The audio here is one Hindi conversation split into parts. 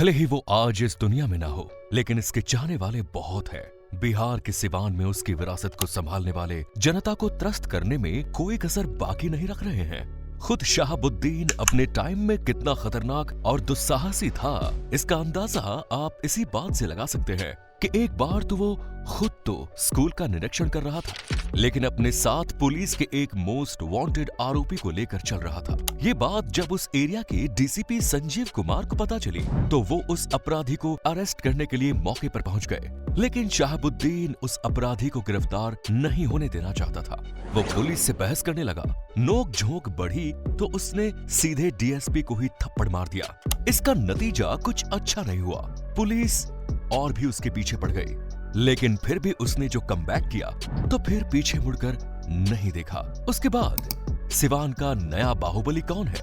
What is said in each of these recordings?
भले ही वो आज इस दुनिया में ना हो, लेकिन इसके चाहने वाले बहुत हैं। बिहार के सिवान में उसकी विरासत को संभालने वाले जनता को त्रस्त करने में कोई कसर बाकी नहीं रख रहे हैं। खुद शहाबुद्दीन अपने टाइम में कितना खतरनाक और दुस्साहसी था, इसका अंदाजा आप इसी बात से लगा सकते हैं कि एक बार तो वो खुद तो स्कूल का निरीक्षण कर रहा था, लेकिन अपने साथ पुलिस के एक मोस्ट वांटेड आरोपी को लेकर चल रहा था। ये बात जब उस एरिया के डीसीपी संजीव कुमार को पता चली तो वो उस अपराधी को अरेस्ट करने के लिए मौके पर पहुंच गए, लेकिन शहाबुद्दीन उस अपराधी को गिरफ्तार नहीं होने देना चाहता था। वो पुलिस से बहस करने लगा, नोक झोंक बढ़ी तो उसने सीधे डीएसपी को ही थप्पड़ मार दिया। इसका नतीजा कुछ अच्छा नहीं हुआ, पुलिस और भी उसके पीछे पड़ गई, लेकिन फिर भी उसने जो कमबैक किया तो फिर पीछे मुड़कर नहीं देखा। उसके बाद सिवान का नया बाहुबली कौन है?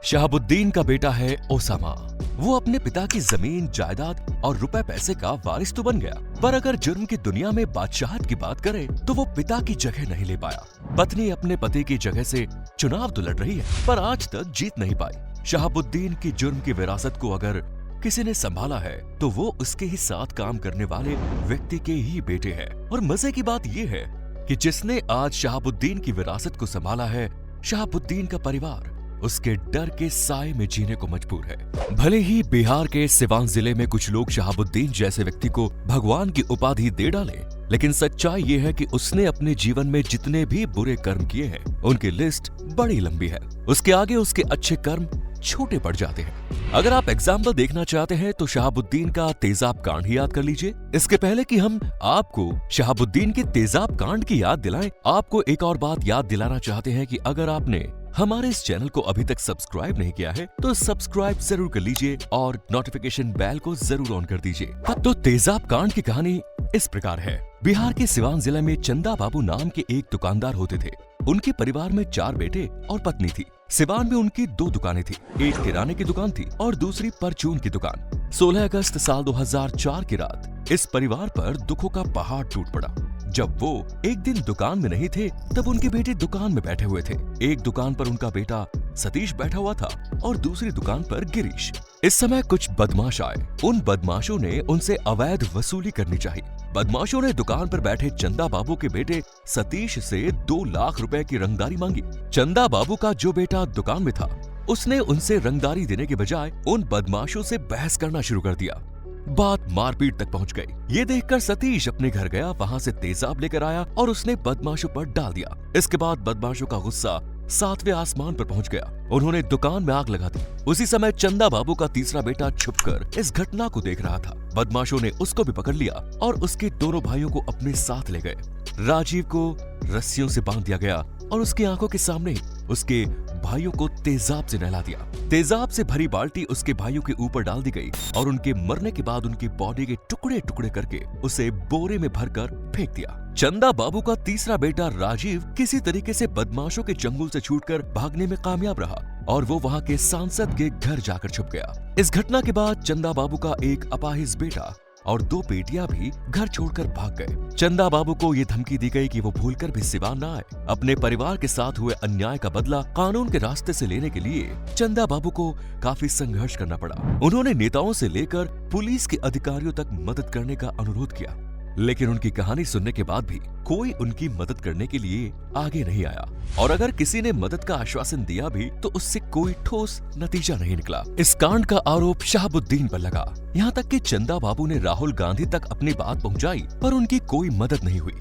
शहाबुद्दीन का बेटा है ओसामा। वो अपने पिता की जमीन जायदाद और रुपए पैसे का वारिस तो बन गया, पर अगर जुर्म की दुनिया में बादशाहत की बात करे तो वो पिता की जगह नहीं ले पाया। पत्नी अपने पति की जगह से चुनाव तो लड़ रही है, पर आज तक जीत नहीं पाई। शहाबुद्दीन की जुर्म की विरासत को अगर किसी ने संभाला है तो वो उसके ही साथ काम करने वाले व्यक्ति के ही बेटे हैं। और मजे की बात ये है कि जिसने आज शहाबुद्दीन की विरासत को संभाला है, शहाबुद्दीन का परिवार उसके डर के साए में जीने को मजबूर है। भले ही बिहार के सिवान जिले में कुछ लोग शहाबुद्दीन जैसे व्यक्ति को भगवान की उपाधि दे डाले, लेकिन सच्चाई ये है कि उसने अपने जीवन में जितने भी बुरे कर्म किए हैं उनकी लिस्ट बड़ी लंबी है। उसके आगे उसके अच्छे कर्म छोटे पड़ जाते हैं। अगर आप एग्जाम्पल देखना चाहते हैं तो शहाबुद्दीन का तेजाब कांड ही याद कर लीजिए। इसके पहले कि हम आपको शहाबुद्दीन के तेजाब कांड की याद दिलाएं, आपको एक और बात याद दिलाना चाहते हैं कि अगर आपने हमारे इस चैनल को अभी तक सब्सक्राइब नहीं किया है तो सब्सक्राइब जरूर कर लीजिए और नोटिफिकेशन बेल को जरूर ऑन कर दीजिए। तो तेजाब कांड की कहानी इस प्रकार है। बिहार के सिवान जिले में चंदा बाबू नाम के एक दुकानदार होते थे। उनके परिवार में 4 बेटे और पत्नी थी। सिवान में उनकी 2 दुकानें थी, एक किराने की दुकान थी और दूसरी परचून की दुकान। 16 अगस्त साल 2004 की रात इस परिवार पर दुखों का पहाड़ टूट पड़ा। जब वो एक दिन दुकान में नहीं थे तब उनके बेटे दुकान में बैठे हुए थे। एक दुकान पर उनका बेटा सतीश बैठा हुआ था और दूसरी दुकान पर गिरीश। इस समय कुछ बदमाश आए। उन बदमाशों ने उनसे अवैध वसूली करनी चाहिए। बदमाशों ने दुकान पर बैठे चंदा बाबू के बेटे सतीश से 2 लाख रुपए की रंगदारी मांगी। चंदा बाबू का जो बेटा दुकान में था उसने उनसे रंगदारी देने के बजाय उन बदमाशों से बहस करना शुरू कर दिया। बात मारपीट तक पहुंच गई। ये देखकर सतीश अपने घर गया, वहां से तेजाब लेकर आया और उसने बदमाशों पर डाल दिया। इसके बाद बदमाशों का गुस्सा 7वें आसमान पर पहुंच गया। उन्होंने दुकान में आग लगा दी। उसी समय चंदा बाबू का तीसरा बेटा छुपकर इस घटना को देख रहा था। बदमाशों ने उसको भी पकड़ लिया और उसके दोनों भाइयों को अपने साथ ले गए। राजीव को रस्सियों से बांध दिया गया और उसकी आंखों के सामने उसके भाइयों को तेजाब से नहला दिया। तेजाब से भरी बाल्टी उसके भाइयों के ऊपर डाल दी गई और उनके मरने के बाद उनकी बॉडी के टुकड़े टुकड़े करके उसे बोरे में भरकर फेंक दिया। चंदा बाबू का तीसरा बेटा राजीव किसी तरीके से बदमाशों के चंगुल से छूटकर भागने में कामयाब रहा और वो वहां के सांसद के घर जाकर छुप गया। इस घटना के बाद चंदा बाबू का एक अपाहिज बेटा और 2 बेटियां भी घर छोड़कर भाग गए। चंदा बाबू को ये धमकी दी गई कि वो भूलकर भी सिवान न आए। अपने परिवार के साथ हुए अन्याय का बदला कानून के रास्ते से लेने के लिए चंदा बाबू को काफी संघर्ष करना पड़ा। उन्होंने नेताओं से लेकर पुलिस के अधिकारियों तक मदद करने का अनुरोध किया, लेकिन उनकी कहानी सुनने के बाद भी कोई उनकी मदद करने के लिए आगे नहीं आया और अगर किसी ने मदद का आश्वासन दिया भी तो उससे कोई ठोस नतीजा नहीं निकला। इस कांड का आरोप शहाबुद्दीन पर लगा। यहाँ तक कि चंदा बाबू ने राहुल गांधी तक अपनी बात पहुंचाई पर उनकी कोई मदद नहीं हुई।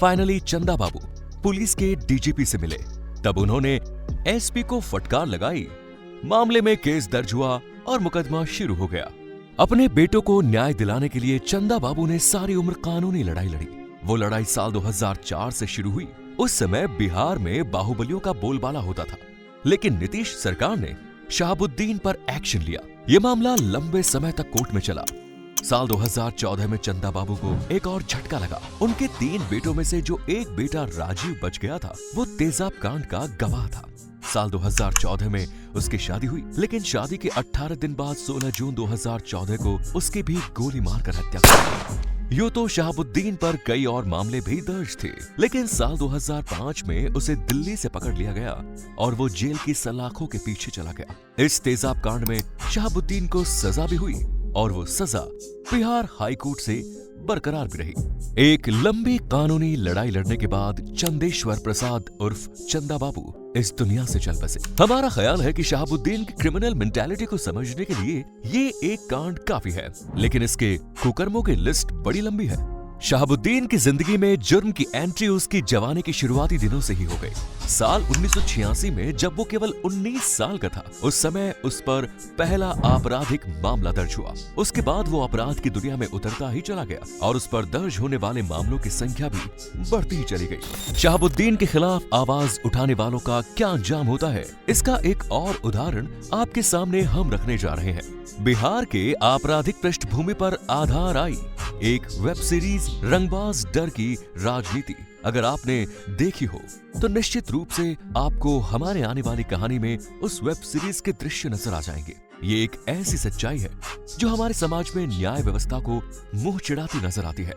फाइनली चंदा बाबू पुलिस के डीजीपी से मिले, तब उन्होंने एसपी को फटकार लगाई। मामले में केस दर्ज हुआ और मुकदमा शुरू हो गया। अपने बेटों को न्याय दिलाने के लिए चंदा बाबू ने सारी उम्र कानूनी लड़ाई लड़ी। वो लड़ाई साल 2004 से शुरू हुई। उस समय बिहार में बाहुबलियों का बोलबाला होता था, लेकिन नीतीश सरकार ने शहाबुद्दीन पर एक्शन लिया। ये मामला लंबे समय तक कोर्ट में चला। साल 2014 में चंदा बाबू को एक और झटका लगा। उनके 3 बेटों में से जो एक बेटा राजीव बच गया था वो तेजाब कांड का गवाह था। साल 2014 में उसकी शादी हुई, लेकिन शादी के 18 दिन बाद 16 जून 2014 को उसकी भी गोली मारकर हत्या कर दी। यूं तो शहाबुद्दीन पर कई और मामले भी दर्ज थे, लेकिन साल 2005 में उसे दिल्ली से पकड़ लिया गया और वो जेल की सलाखों के पीछे चला गया। इस तेजाब कांड में शहाबुद्दीन को सजा भी हुई और वो सजा बिहार हाई कोर्ट से बरकरार भी रही। एक लंबी कानूनी लड़ाई लड़ने के बाद चंदेश्वर प्रसाद उर्फ चंदा बाबू इस दुनिया से चल बसे। हमारा ख्याल है कि शहाबुद्दीन की क्रिमिनल मेंटालिटी को समझने के लिए ये एक कांड काफी है, लेकिन इसके कुकर्मों की लिस्ट बड़ी लंबी है। शहाबुद्दीन की जिंदगी में जुर्म की एंट्री उसकी जवानी के शुरुआती दिनों से ही हो गई। साल 1986 में जब वो केवल 19 साल का था, उस समय उस पर पहला आपराधिक मामला दर्ज हुआ। उसके बाद वो अपराध की दुनिया में उतरता ही चला गया और उस पर दर्ज होने वाले मामलों की संख्या भी बढ़ती ही चली गई। शहाबुद्दीन के खिलाफ आवाज उठाने वालों का क्या अंजाम होता है, इसका एक और उदाहरण आपके सामने हम रखने जा रहे हैं। बिहार के आपराधिक पृष्ठभूमि पर आधार आई एक वेब सीरीज रंगबाज डर की राजनीति अगर आपने देखी हो तो निश्चित रूप से आपको हमारे आने वाली कहानी में उस वेब सीरीज के दृश्य नजर आ जाएंगे। ये एक ऐसी सच्चाई है जो हमारे समाज में न्याय व्यवस्था को मुंह चिढ़ाती नजर आती है।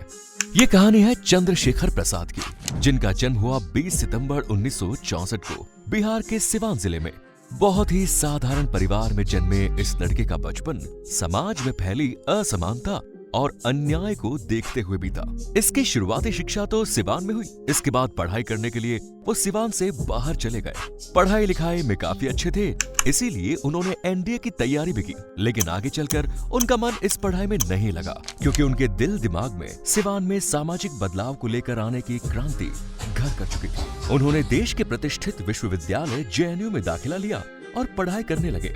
ये कहानी है चंद्रशेखर प्रसाद की, जिनका जन्म हुआ 20 सितंबर 1964 को बिहार के सिवान जिले में। बहुत ही साधारण परिवार में जन्मे इस लड़के का बचपन समाज में फैली असमानता और अन्याय को देखते हुए बीता। इसकी शुरुआती शिक्षा तो सिवान में हुई। इसके बाद पढ़ाई करने के लिए वो सिवान से बाहर चले गए। पढ़ाई लिखाई में काफी अच्छे थे, इसीलिए उन्होंने एनडीए की तैयारी भी की, लेकिन आगे चलकर उनका मन इस पढ़ाई में नहीं लगा, क्योंकि उनके दिल दिमाग में सिवान में सामाजिक बदलाव को लेकर आने की क्रांति घर कर चुकी थी। उन्होंने देश के प्रतिष्ठित विश्वविद्यालय जेएनयू में दाखिला लिया और पढ़ाई करने लगे।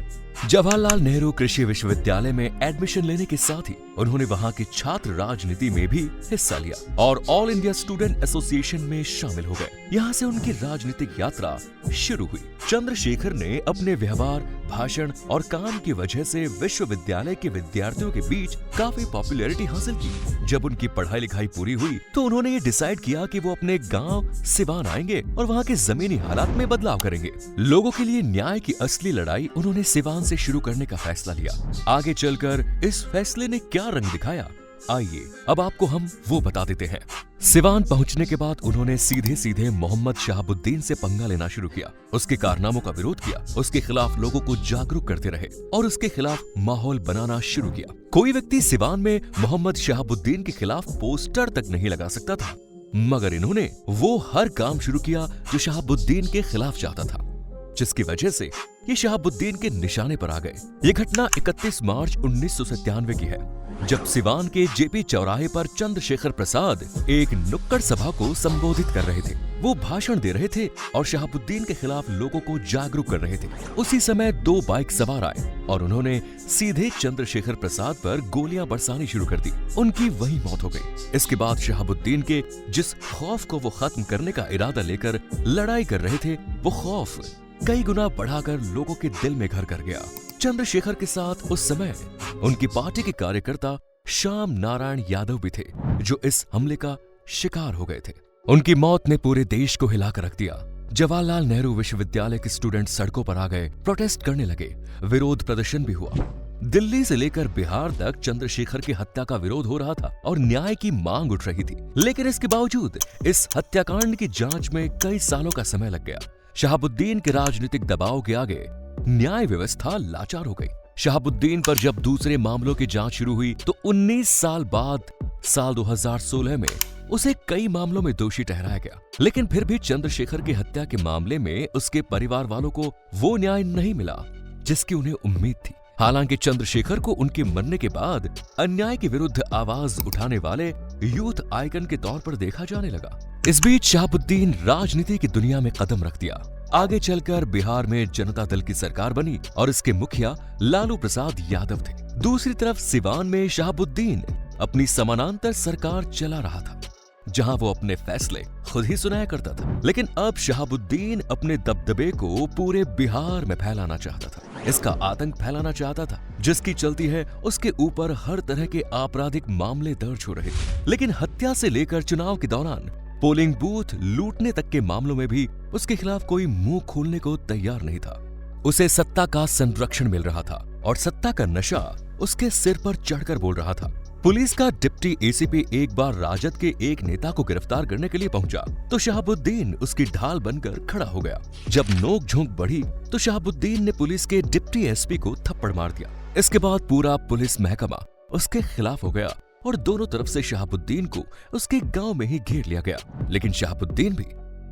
जवाहरलाल नेहरू कृषि विश्वविद्यालय में एडमिशन लेने के साथ ही उन्होंने वहां की छात्र राजनीति में भी हिस्सा लिया और ऑल इंडिया स्टूडेंट एसोसिएशन में शामिल हो गए। यहाँ से उनकी राजनीतिक यात्रा शुरू हुई। चंद्रशेखर ने अपने व्यवहार, भाषण और काम की वजह से विश्वविद्यालय के विद्यार्थियों के बीच काफी पॉपुलैरिटी हासिल की। जब उनकी पढ़ाई लिखाई पूरी हुई तो उन्होंने ये डिसाइड किया कि वो अपने गांव सिवान आएंगे और वहाँ के जमीनी हालात में बदलाव करेंगे। लोगों के लिए न्याय की असली लड़ाई उन्होंने सिवान से शुरू करने का फैसला लिया। आगे चलकर इस फैसले ने क्या रंग दिखाया, आइए अब आपको हम वो बता देते हैं। सिवान पहुंचने के बाद उन्होंने सीधे सीधे मोहम्मद शहाबुद्दीन से पंगा लेना शुरू किया। उसके कारनामों का विरोध किया, उसके खिलाफ लोगों को जागरूक करते रहे और उसके खिलाफ माहौल बनाना शुरू किया। कोई व्यक्ति सिवान में मोहम्मद शहाबुद्दीन के खिलाफ पोस्टर तक नहीं लगा सकता था, मगर इन्होंने वो हर काम शुरू किया जो शहाबुद्दीन के खिलाफ चाहता था, जिसकी वजह से ये शहाबुद्दीन के निशाने पर आ गए। ये घटना 31 मार्च 1997 की है, जब सिवान के जेपी चौराहे पर चंद्रशेखर प्रसाद एक नुक्कड़ सभा को संबोधित कर रहे थे। वो भाषण दे रहे थे और शहाबुद्दीन के खिलाफ लोगों को जागरूक कर रहे थे। उसी समय 2 बाइक सवार आए और उन्होंने सीधे चंद्रशेखर प्रसाद पर गोलियां बरसानी शुरू कर दी। उनकी वहीं मौत हो गई। इसके बाद शहाबुद्दीन के जिस खौफ को वो खत्म करने का इरादा लेकर लड़ाई कर रहे थे, वो खौफ कई गुना बढ़ाकर लोगों के दिल में घर कर गया। चंद्रशेखर के साथ उस समय उनकी पार्टी के कार्यकर्ता श्याम नारायण यादव भी थे, जो इस हमले का शिकार हो गए थे। उनकी मौत ने पूरे देश को हिलाकर रख दिया। जवाहरलाल नेहरू विश्वविद्यालय के स्टूडेंट सड़कों पर आ गए, प्रोटेस्ट करने लगे, विरोध प्रदर्शन भी हुआ। दिल्ली से लेकर बिहार तक चंद्रशेखर की हत्या का विरोध हो रहा था और न्याय की मांग उठ रही थी। लेकिन इसके बावजूद इस हत्याकांड की जांच में कई सालों का समय लग गया। शहाबुद्दीन के राजनीतिक दबाव के आगे न्याय व्यवस्था लाचार हो गई। शहाबुद्दीन पर जब दूसरे मामलों की जांच शुरू हुई तो 19 साल बाद साल 2016 में उसे कई मामलों में दोषी ठहराया गया। लेकिन फिर भी चंद्रशेखर की हत्या के मामले में उसके परिवार वालों को वो न्याय नहीं मिला जिसकी उन्हें उम्मीद थी। हालांकि चंद्रशेखर को उनके मरने के बाद अन्याय के विरुद्ध आवाज उठाने वाले यूथ आइकन के तौर पर देखा जाने लगा। इस बीच शहाबुद्दीन राजनीति की दुनिया में कदम रख दिया। आगे चलकर बिहार में जनता दल की सरकार बनी और इसके मुखिया लालू प्रसाद यादव थे। दूसरी तरफ सिवान में शहाबुद्दीन अपनी समानांतर सरकार चला रहा था, जहां वो अपने फैसले खुद ही सुनाया करता था। लेकिन अब शहाबुद्दीन अपने दबदबे को पूरे बिहार में फैलाना चाहता था। इसका आतंक फैलाना चाहता था, जिसकी चलती है उसके ऊपर हर तरह के आपराधिक मामले दर्ज हो रहे थे। लेकिन हत्या से लेकर चुनाव के दौरान पोलिंग बूथ लूटने तक के मामलों में भी उसके खिलाफ कोई मुंह खोलने को तैयार नहीं था। उसे सत्ता का संरक्षण मिल रहा था और सत्ता का नशा उसके सिर पर चढ़कर बोल रहा था। पुलिस का डिप्टी एसीपी एक बार राजद के एक नेता को गिरफ्तार करने के लिए पहुंचा तो शहाबुद्दीन उसकी ढाल बनकर खड़ा हो गया। जब नोक-झोंक बढ़ी तो शहाबुद्दीन ने पुलिस के डिप्टी एसपी को थप्पड़ मार दिया। इसके बाद पूरा पुलिस महकमा उसके खिलाफ हो गया और दोनों तरफ से शहाबुद्दीन को उसके गांव में ही घेर लिया गया। लेकिन शहाबुद्दीन भी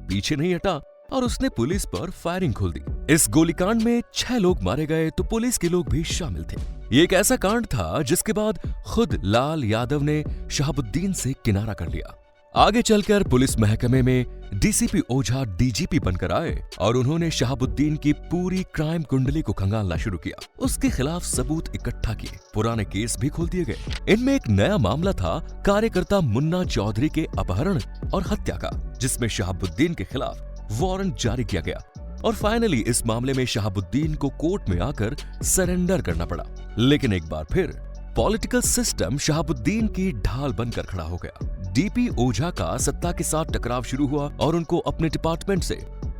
पीछे नहीं हटा और उसने पुलिस पर फायरिंग खोल दी। इस गोलीकांड में 6 लोग मारे गए तो पुलिस के लोग भी शामिल थे। ये एक ऐसा कांड था जिसके बाद खुद लाल यादव ने शहाबुद्दीन से किनारा कर लिया। आगे चलकर पुलिस महकमे में डीसीपी ओझा डीजीपी बनकर आए और उन्होंने शहाबुद्दीन की पूरी क्राइम कुंडली को खंगालना शुरू किया। उसके खिलाफ सबूत इकट्ठा किए, पुराने केस भी खोल दिए गए। इनमें एक नया मामला था कार्यकर्ता मुन्ना चौधरी के अपहरण और हत्या का, जिसमें शहाबुद्दीन के खिलाफ वारंट जारी किया गया और फाइनली इस मामले में शहाबुद्दीन को कोर्ट में आकर सरेंडर करना पड़ा। लेकिन एक बार फिर पॉलिटिकल सिस्टम शहाबुद्दीन की ढाल बनकर खड़ा हो गया। डीपी ओझा का सत्ता के साथ टकराव शुरू हुआ और उनको अपने डिपार्टमेंट से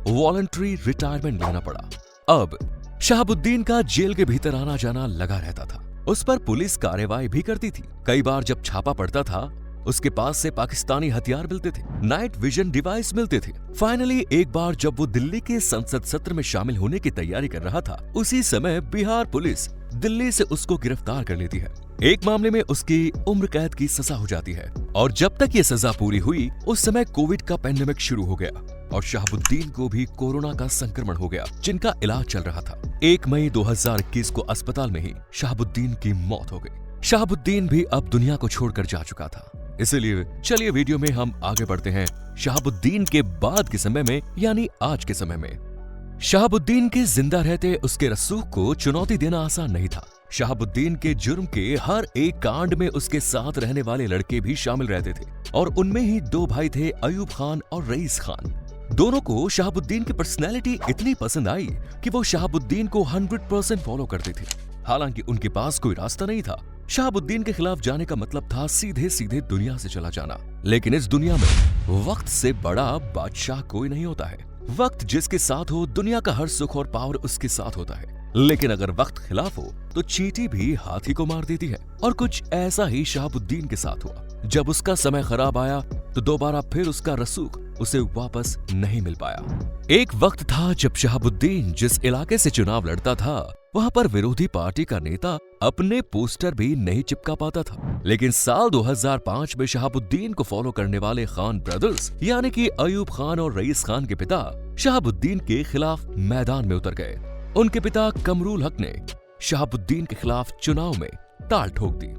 वॉलंटरी रिटायरमेंट लेना पड़ा। अब शहाबुद्दीन का जेल के भीतर आना जाना लगा रहता था। उस पर पुलिस कार्रवाई भी करती थी। कई बार जब छापा पड़ता था उसके पास से पाकिस्तानी हथियार मिलते थे, नाइट विजन डिवाइस मिलते थे। फाइनली एक बार जब वो दिल्ली के संसद सत्र में शामिल होने की तैयारी कर रहा था, उसी समय बिहार पुलिस दिल्ली से उसको गिरफ्तार कर लेती है। एक मामले में उसकी उम्र कैद की सजा हो जाती है और जब तक ये सजा पूरी हुई उस समय कोविड का पैंडेमिक शुरू हो गया और शहाबुद्दीन को भी कोरोना का संक्रमण हो गया, जिनका इलाज चल रहा था। 1 मई 2021 को अस्पताल में ही शहाबुद्दीन की मौत हो गई। शहाबुद्दीन भी अब दुनिया को छोड़कर जा चुका था। इसलिए चलिए वीडियो में हम आगे बढ़ते हैं शहाबुद्दीन के बाद के समय में, यानी आज के समय में। शहाबुद्दीन के जिंदा रहते उसके रसूख को चुनौती देना आसान नहीं था। शहाबुद्दीन के जुर्म के हर एक कांड में उसके साथ रहने वाले लड़के भी शामिल रहते थे और उनमें ही 2 भाई थे, अयूब खान और रईस खान। दोनों को शहाबुद्दीन की पर्सनैलिटी इतनी पसंद आई कि वो शहाबुद्दीन को 100% फॉलो करते थे। हालांकि उनके पास कोई रास्ता नहीं था। शहाबुद्दीन के खिलाफ जाने का मतलब था सीधे सीधे दुनिया से चला जाना। लेकिन इस दुनिया में वक्त से बड़ा बादशाह कोई नहीं होता है। वक्त जिसके साथ हो दुनिया का हर सुख और पावर उसके साथ होता है। लेकिन अगर वक्त खिलाफ हो तो चींटी भी हाथी को मार देती है। और कुछ ऐसा ही शहाबुद्दीन के साथ हुआ। जब उसका समय खराब आया तो दोबारा फिर उसका रसूख उसे वापस नहीं मिल पाया। एक वक्त था जब शहाबुद्दीन जिस इलाके से चुनाव लड़ता था वहां पर विरोधी पार्टी का नेता अपने पोस्टर भी नहीं चिपका पाता था। लेकिन साल 2005 में शहाबुद्दीन को फॉलो करने वाले खान ब्रदर्स यानी कि अयूब खान और रईस खान के पिता शहाबुद्दीन के खिलाफ मैदान में उतर गए। उनके पिता कमरुल हक ने शहाबुद्दीन के खिलाफ चुनाव में ताल ठोक दी।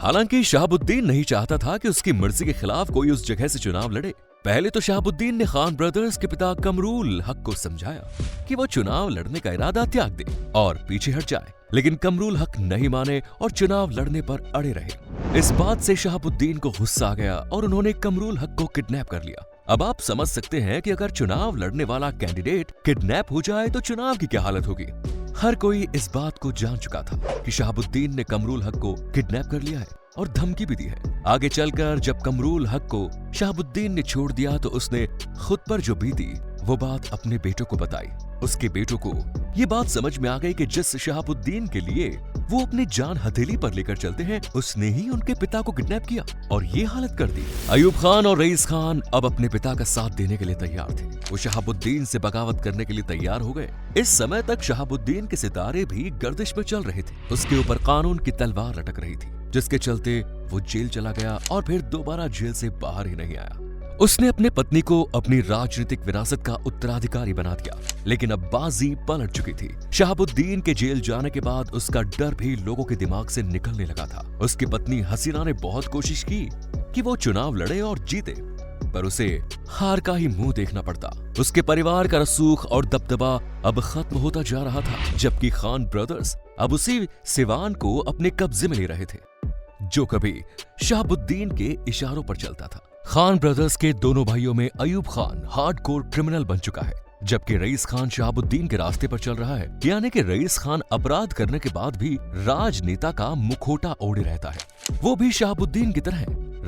हालांकि शहाबुद्दीन नहीं चाहता था कि उसकी मर्जी के खिलाफ कोई उस जगह से चुनाव लड़े। पहले तो शहाबुद्दीन ने खान ब्रदर्स के पिता कमरुल हक को समझाया कि वो चुनाव लड़ने का इरादा त्याग दे और पीछे हट जाए, लेकिन कमरुल हक नहीं माने और चुनाव लड़ने पर अड़े रहे। इस बात से शहाबुद्दीन को गुस्सा आ गया और उन्होंने कमरुल हक को किडनैप कर लिया। अब आप समझ सकते हैं कि अगर चुनाव लड़ने वाला कैंडिडेट किडनैप हो जाए तो चुनाव की क्या हालत होगी। हर कोई इस बात को जान चुका था कि शहाबुद्दीन ने कमरुल हक को किडनैप कर लिया है और धमकी भी दी है। आगे चलकर जब कमरुल हक को शहाबुद्दीन ने छोड़ दिया तो उसने खुद पर जो बीती वो बात अपने बेटों को बताई। उसके बेटों को ये बात समझ में आ गई कि जिस शहाबुद्दीन के लिए वो अपनी जान हथेली पर लेकर चलते हैं उसने ही उनके पिता को किडनैप किया और ये हालत कर दी। अयूब खान और रईस खान अब अपने पिता का साथ देने के लिए तैयार थे। वो शहाबुद्दीन से बगावत करने के लिए तैयार हो गए। इस समय तक शहाबुद्दीन के सितारे भी गर्दिश में चल रहे थे। उसके ऊपर कानून की तलवार लटक रही थी, जिसके चलते वो जेल चला गया और फिर दोबारा जेल से बाहर ही नहीं आया। उसने अपने पत्नी को अपनी राजनीतिक विरासत का उत्तराधिकारी बना दिया, लेकिन अब बाजी पलट चुकी थी। शहाबुद्दीन के जेल जाने के बाद उसका डर भी लोगों के दिमाग से निकलने लगा था। उसकी पत्नी हसीना ने बहुत कोशिश की कि वो चुनाव लड़े और जीते, पर उसे हार का ही मुंह देखना पड़ता। उसके परिवार का रसूख और दबदबा अब खत्म होता जा रहा था, जबकि खान ब्रदर्स अब उसी सिवान को अपने कब्जे में ले रहे थे, जो कभी शहाबुद्दीन के इशारों पर चलता था। खान ब्रदर्स के दोनों भाइयों में अयूब खान हार्डकोर क्रिमिनल बन चुका है, जबकि रईस खान शहाबुद्दीन के रास्ते पर चल रहा है। यानी कि रईस खान अपराध करने के बाद भी राजनेता का मुखौटा ओढ़े रहता है। वो भी शहाबुद्दीन की तरह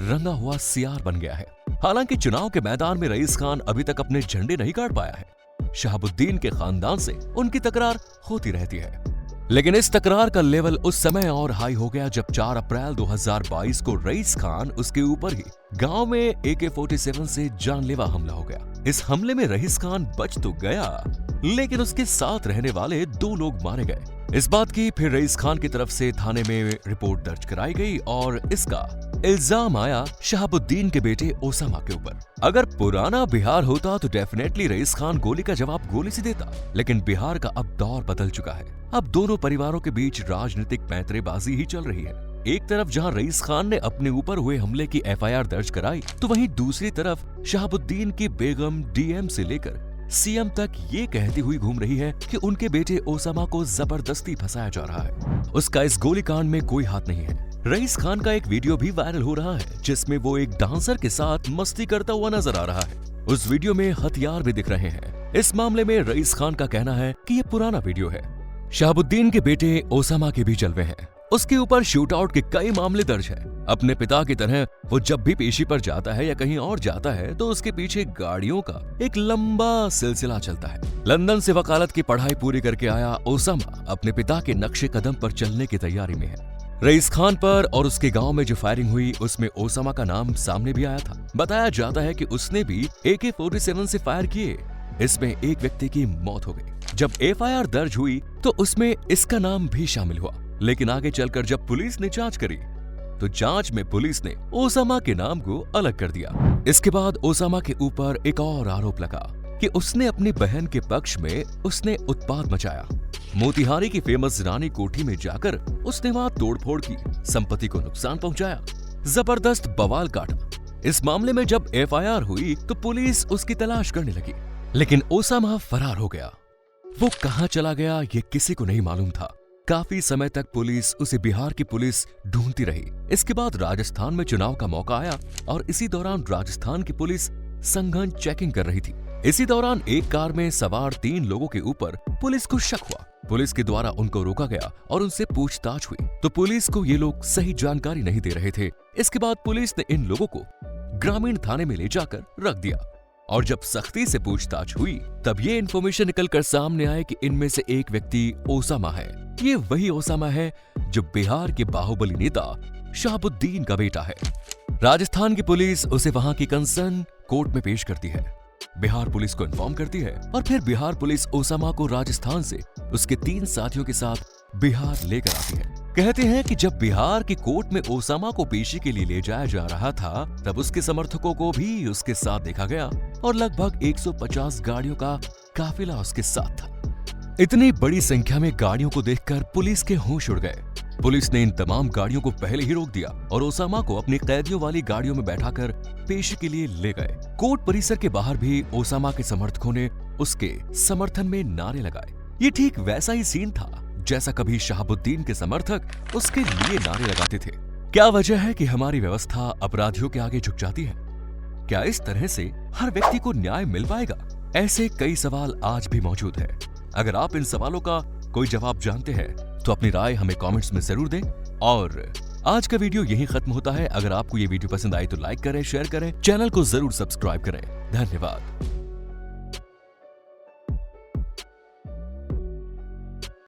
रंगा हुआ सियार बन गया है। हालांकि चुनाव के मैदान में रईस खान अभी तक अपने झंडे नहीं गाड़ पाया है। शहाबुद्दीन के खानदान से उनकी तकरार होती रहती है, लेकिन इस तकरार का लेवल उस समय और हाई हो गया जब 4 अप्रैल 2022 को रईस खान उसके ऊपर ही गांव में AK-47 से जानलेवा हमला हो गया। इस हमले में रईस खान बच तो गया, लेकिन उसके साथ रहने वाले 2 लोग मारे गए। इस बात की फिर रईस खान की तरफ से थाने में रिपोर्ट दर्ज कराई गई और इसका इल्जाम आया शहाबुद्दीन के बेटे ओसामा के ऊपर। अगर पुराना बिहार होता तो डेफिनेटली रईस खान गोली का जवाब गोली से देता, लेकिन बिहार का अब दौर बदल चुका है। अब दोनों परिवारों के बीच राजनीतिक पैंतरेबाजी ही चल रही है। एक तरफ जहां रईस खान ने अपने ऊपर हुए हमले की एफआईआर दर्ज कराई, तो वहीं दूसरी तरफ शहाबुद्दीन की बेगम डीएम से लेकर सीएम तक ये कहती हुई घूम रही है कि उनके बेटे ओसामा को जबरदस्ती फंसाया जा रहा है। उसका इस गोलीकांड में कोई हाथ नहीं है। रईस खान का एक वीडियो भी वायरल हो रहा है जिसमें वो एक डांसर के साथ मस्ती करता हुआ नजर आ रहा है। उस वीडियो में हथियार भी दिख रहे हैं। इस मामले में रईस खान का कहना है कि ये पुराना वीडियो है। शहाबुद्दीन के बेटे ओसामा के भी जलवे हैं। उसके ऊपर शूट आउट के कई मामले दर्ज हैं। अपने पिता की तरह वो जब भी पेशी पर जाता है या कहीं और जाता है तो उसके पीछे गाड़ियों का एक लंबा सिलसिला चलता है। लंदन से वकालत की पढ़ाई पूरी करके आया ओसामा अपने पिता के नक्शे कदम पर चलने की तैयारी में है। रईस खान पर और उसके गांव में जो फायरिंग हुई उसमें ओसामा का नाम सामने भी आया था। बताया जाता है कि उसने भी AK-47 से फायर किए। इसमें एक व्यक्ति की मौत हो गई। जब एफआईआर दर्ज हुई तो उसमें इसका नाम भी शामिल हुआ, लेकिन आगे चलकर जब पुलिस ने जांच करी तो जांच में पुलिस ने ओसामा के नाम को अलग कर दिया। इसके बाद ओसामा के ऊपर एक और आरोप लगा कि उसने अपनी बहन के पक्ष में उसने उत्पात मचाया। मोतिहारी की फेमस रानी कोठी में जाकर उसने वहां तोड़फोड़ की, संपत्ति को नुकसान पहुंचाया, जबरदस्त बवाल काटा। इस मामले में जब एफआईआर हुई तो पुलिस उसकी तलाश करने लगी, लेकिन ओसामा फरार हो गया। वो कहां चला गया ये किसी को नहीं मालूम था। काफी समय तक पुलिस उसे बिहार की पुलिस ढूंढती रही। इसके बाद राजस्थान में चुनाव का मौका आया और इसी दौरान राजस्थान की पुलिस संघन चेकिंग कर रही थी। इसी दौरान एक कार में सवार 3 लोगों के ऊपर पुलिस को शक हुआ। पुलिस के द्वारा उनको रोका गया और उनसे पूछताछ हुई तो पुलिस को ये लोग सही जानकारी नहीं दे रहे थे। इसके बाद पुलिस ने इन लोगों को ग्रामीण थाने में ले जाकर रख दिया और जब सख्ती से पूछताछ हुई तब ये इन्फॉर्मेशन निकलकर सामने आए कि इनमें से एक व्यक्ति ओसामा है। ये वही ओसामा है जो बिहार के बाहुबली नेता शहाबुद्दीन का बेटा है। राजस्थान की पुलिस उसे वहां की कंसर्न कोर्ट में पेश करती है। बिहार पुलिस को इन्फॉर्म करती है और फिर बिहार पुलिस ओसामा को राजस्थान से उसके 3 साथियों के साथ बिहार लेकर आती है। कहते हैं कि जब बिहार की कोर्ट में ओसामा को पेशी के लिए ले जाया जा रहा था तब उसके समर्थकों को भी उसके साथ देखा गया और लगभग 150 गाड़ियों का काफिला उसके साथ था। इतनी बड़ी संख्या में गाड़ियों को देखकर पुलिस के होश उड़ गए। पुलिस ने इन तमाम गाड़ियों को पहले ही रोक दिया और ओसामा को अपनी कैदियों वाली गाड़ियों में बैठाकर पेशी के लिए ले गए। कोर्ट परिसर के बाहर भी ओसामा के समर्थकों ने उसके समर्थन में नारे लगाए। ये ठीक वैसा ही सीन था जैसा कभी शहाबुद्दीन के समर्थक उसके लिए नारे लगाते थे। क्या वजह है कि हमारी व्यवस्था अपराधियों के आगे झुक जाती है? क्या इस तरह से हर व्यक्ति को न्याय मिल पाएगा? ऐसे कई सवाल आज भी मौजूद हैं। अगर आप इन सवालों का कोई जवाब जानते हैं तो अपनी राय हमें कमेंट्स में जरूर दें। और आज का वीडियो यहीं खत्म होता है। अगर आपको ये वीडियो पसंद आई तो लाइक करें, शेयर करें, चैनल को जरूर सब्सक्राइब करें। धन्यवाद।